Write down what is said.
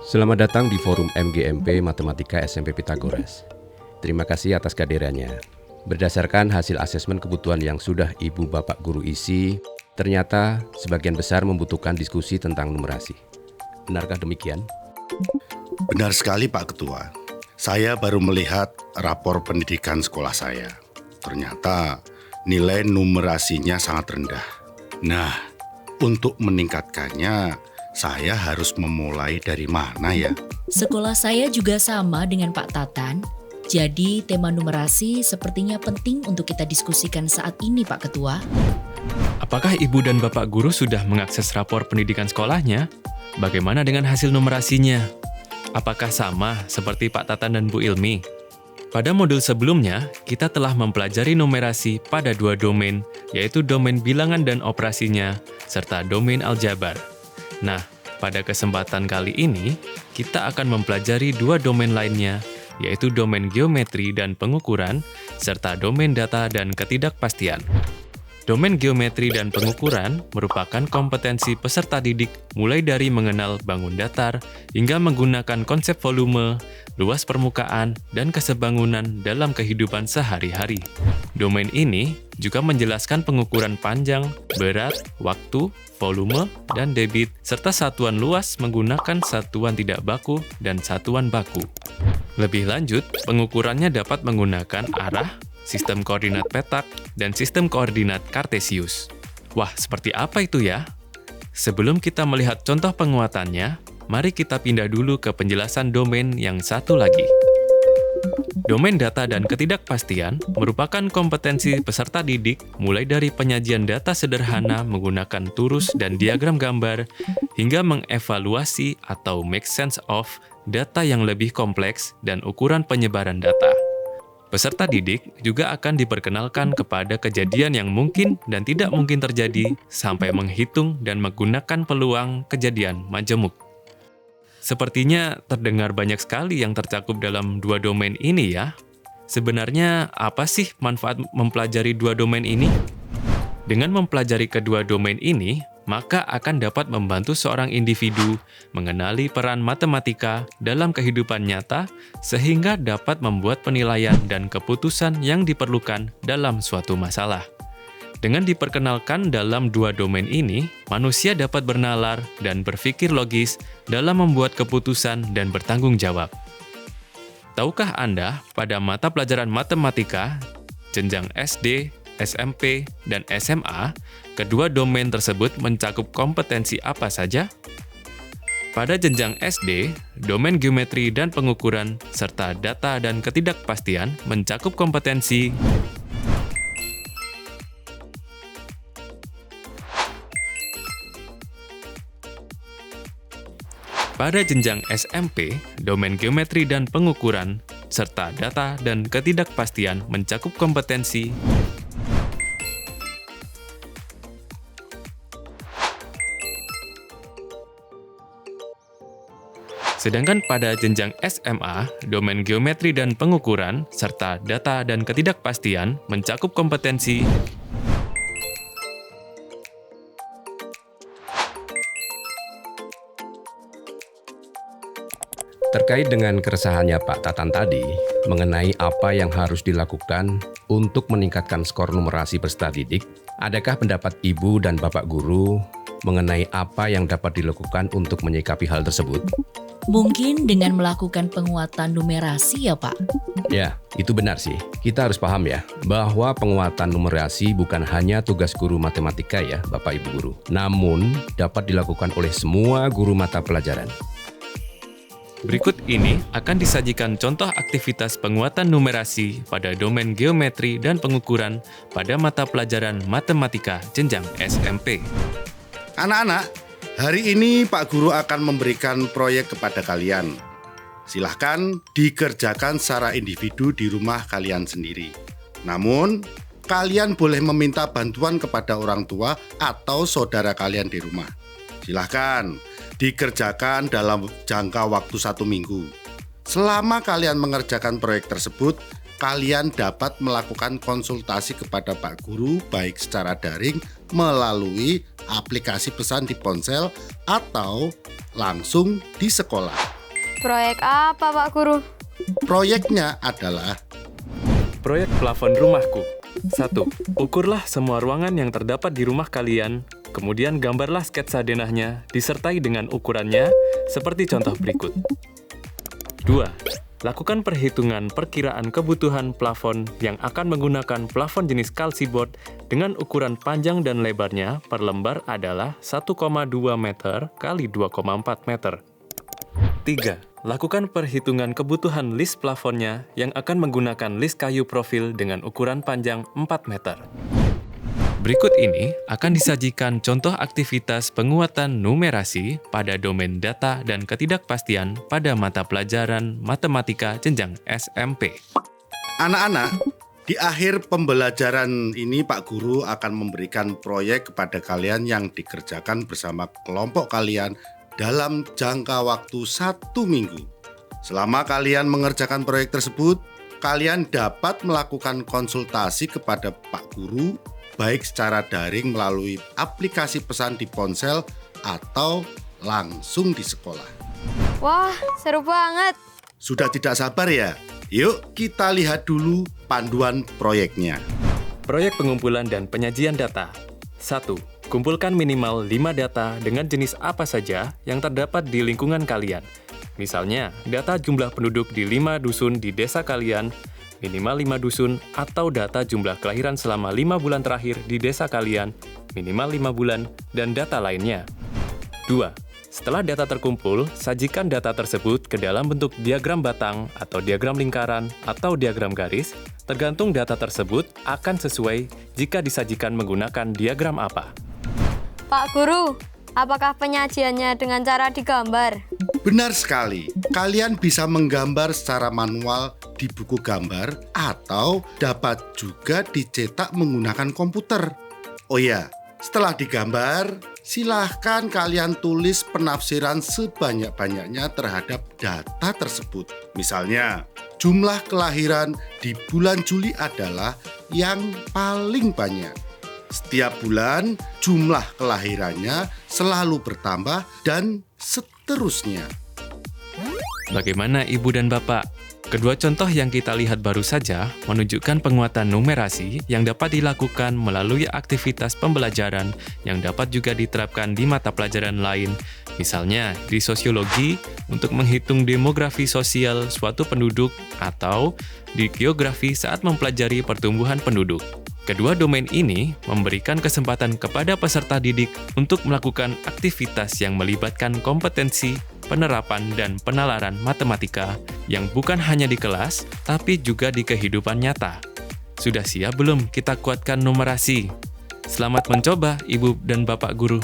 Selamat datang di forum MGMP Matematika SMP Pitagoras. Terima kasih atas kehadirannya. Berdasarkan hasil asesmen kebutuhan yang sudah Ibu Bapak Guru isi, ternyata sebagian besar membutuhkan diskusi tentang numerasi. Benarkah demikian? Benar sekali Pak Ketua. Saya baru melihat rapor pendidikan sekolah saya. Ternyata nilai numerasinya sangat rendah. Nah, untuk meningkatkannya, saya harus memulai dari mana ya? Sekolah saya juga sama dengan Pak Tatan. Jadi tema numerasi sepertinya penting untuk kita diskusikan saat ini Pak Ketua. Apakah Ibu dan Bapak Guru sudah mengakses rapor pendidikan sekolahnya? Bagaimana dengan hasil numerasinya? Apakah sama seperti Pak Tatan dan Bu Ilmi? Pada modul sebelumnya, kita telah mempelajari numerasi pada dua domain, yaitu domain bilangan dan operasinya, serta domain aljabar. Nah, pada kesempatan kali ini, kita akan mempelajari dua domain lainnya, yaitu domain geometri dan pengukuran, serta domain data dan ketidakpastian. Domain geometri dan pengukuran merupakan kompetensi peserta didik mulai dari mengenal bangun datar hingga menggunakan konsep volume, luas permukaan, dan kesebangunan dalam kehidupan sehari-hari. Domain ini juga menjelaskan pengukuran panjang, berat, waktu, volume, dan debit, serta satuan luas menggunakan satuan tidak baku dan satuan baku. Lebih lanjut, pengukurannya dapat menggunakan arah, sistem koordinat petak, dan sistem koordinat kartesius. Wah, seperti apa itu ya? Sebelum kita melihat contoh penguatannya, mari kita pindah dulu ke penjelasan domain yang satu lagi. Domain data dan ketidakpastian merupakan kompetensi peserta didik mulai dari penyajian data sederhana menggunakan turus dan diagram gambar, hingga mengevaluasi atau make sense of data yang lebih kompleks dan ukuran penyebaran data. Peserta didik juga akan diperkenalkan kepada kejadian yang mungkin dan tidak mungkin terjadi sampai menghitung dan menggunakan peluang kejadian majemuk. Sepertinya terdengar banyak sekali yang tercakup dalam dua domain ini ya. Sebenarnya apa sih manfaat mempelajari dua domain ini? Dengan mempelajari kedua domain ini, maka akan dapat membantu seorang individu mengenali peran matematika dalam kehidupan nyata sehingga dapat membuat penilaian dan keputusan yang diperlukan dalam suatu masalah. Dengan diperkenalkan dalam dua domain ini, manusia dapat bernalar dan berpikir logis dalam membuat keputusan dan bertanggung jawab. Tahukah Anda, pada mata pelajaran matematika, jenjang SD, SMP, dan SMA, kedua domain tersebut mencakup kompetensi apa saja? Pada jenjang SD, domain geometri dan pengukuran, serta data dan ketidakpastian mencakup kompetensi Pada jenjang SMP, domain geometri dan pengukuran, serta data dan ketidakpastian mencakup kompetensi Sedangkan pada jenjang SMA, domain geometri dan pengukuran, serta data dan ketidakpastian mencakup kompetensi Terkait dengan keresahannya Pak Tatan tadi, mengenai apa yang harus dilakukan untuk meningkatkan skor numerasi peserta didik, adakah pendapat Ibu dan Bapak Guru mengenai apa yang dapat dilakukan untuk menyikapi hal tersebut? Mungkin dengan melakukan penguatan numerasi ya Pak? Ya, itu benar sih. Kita harus paham ya, bahwa penguatan numerasi bukan hanya tugas guru matematika ya, Bapak Ibu Guru. Namun, dapat dilakukan oleh semua guru mata pelajaran. Berikut ini akan disajikan contoh aktivitas penguatan numerasi pada domain geometri dan pengukuran pada mata pelajaran matematika jenjang SMP. Anak-anak, hari ini Pak Guru akan memberikan proyek kepada kalian. Silahkan dikerjakan secara individu di rumah kalian sendiri. Namun, kalian boleh meminta bantuan kepada orang tua atau saudara kalian di rumah. Silahkan dikerjakan dalam jangka waktu 1 minggu. Selama kalian mengerjakan proyek tersebut, kalian dapat melakukan konsultasi kepada Pak Guru baik secara daring melalui aplikasi pesan di ponsel atau langsung di sekolah. Proyek apa, Pak Guru? Proyeknya adalah Proyek plafon rumahku. 1. Ukurlah semua ruangan yang terdapat di rumah kalian, kemudian gambarlah sketsa denahnya disertai dengan ukurannya seperti contoh berikut. 2. Lakukan perhitungan perkiraan kebutuhan plafon yang akan menggunakan plafon jenis kalsiboard dengan ukuran panjang dan lebarnya per lembar adalah 1,2 meter x 2,4 meter. 3. Lakukan perhitungan kebutuhan list plafonnya yang akan menggunakan list kayu profil dengan ukuran panjang 4 meter. Berikut ini akan disajikan contoh aktivitas penguatan numerasi pada domain data dan ketidakpastian pada mata pelajaran matematika jenjang SMP. anak-anak. Di akhir pembelajaran ini Pak Guru akan memberikan proyek kepada kalian yang dikerjakan bersama kelompok kalian dalam jangka waktu 1 minggu. Selama kalian mengerjakan proyek tersebut, kalian dapat melakukan konsultasi kepada Pak Guru baik secara daring melalui aplikasi pesan di ponsel atau langsung di sekolah. Wah, seru banget. Sudah tidak sabar ya? Yuk kita lihat dulu panduan proyeknya. Proyek pengumpulan dan penyajian data. 1. Kumpulkan minimal 5 data dengan jenis apa saja yang terdapat di lingkungan kalian. Misalnya, data jumlah penduduk di 5 dusun di desa kalian, minimal 5 dusun, atau data jumlah kelahiran selama 5 bulan terakhir di desa kalian, minimal 5 bulan, dan data lainnya. 2. Setelah data terkumpul, sajikan data tersebut ke dalam bentuk diagram batang atau diagram lingkaran atau diagram garis, tergantung data tersebut akan sesuai jika disajikan menggunakan diagram apa. Pak Guru, apakah penyajiannya dengan cara digambar? Benar sekali, kalian bisa menggambar secara manual di buku gambar atau dapat juga dicetak menggunakan komputer. Oh ya, setelah digambar, silahkan kalian tulis penafsiran sebanyak-banyaknya terhadap data tersebut. Misalnya, jumlah kelahiran di bulan Juli adalah yang paling banyak. Setiap bulan, jumlah kelahirannya selalu bertambah dan seterusnya. Bagaimana Ibu dan Bapak? Kedua contoh yang kita lihat baru saja menunjukkan penguatan numerasi yang dapat dilakukan melalui aktivitas pembelajaran yang dapat juga diterapkan di mata pelajaran lain, misalnya di sosiologi untuk menghitung demografi sosial suatu penduduk atau di geografi saat mempelajari pertumbuhan penduduk. Kedua domain ini memberikan kesempatan kepada peserta didik untuk melakukan aktivitas yang melibatkan kompetensi, penerapan, dan penalaran matematika yang bukan hanya di kelas, tapi juga di kehidupan nyata. Sudah siap belum kita kuatkan numerasi? Selamat mencoba, Ibu dan Bapak Guru.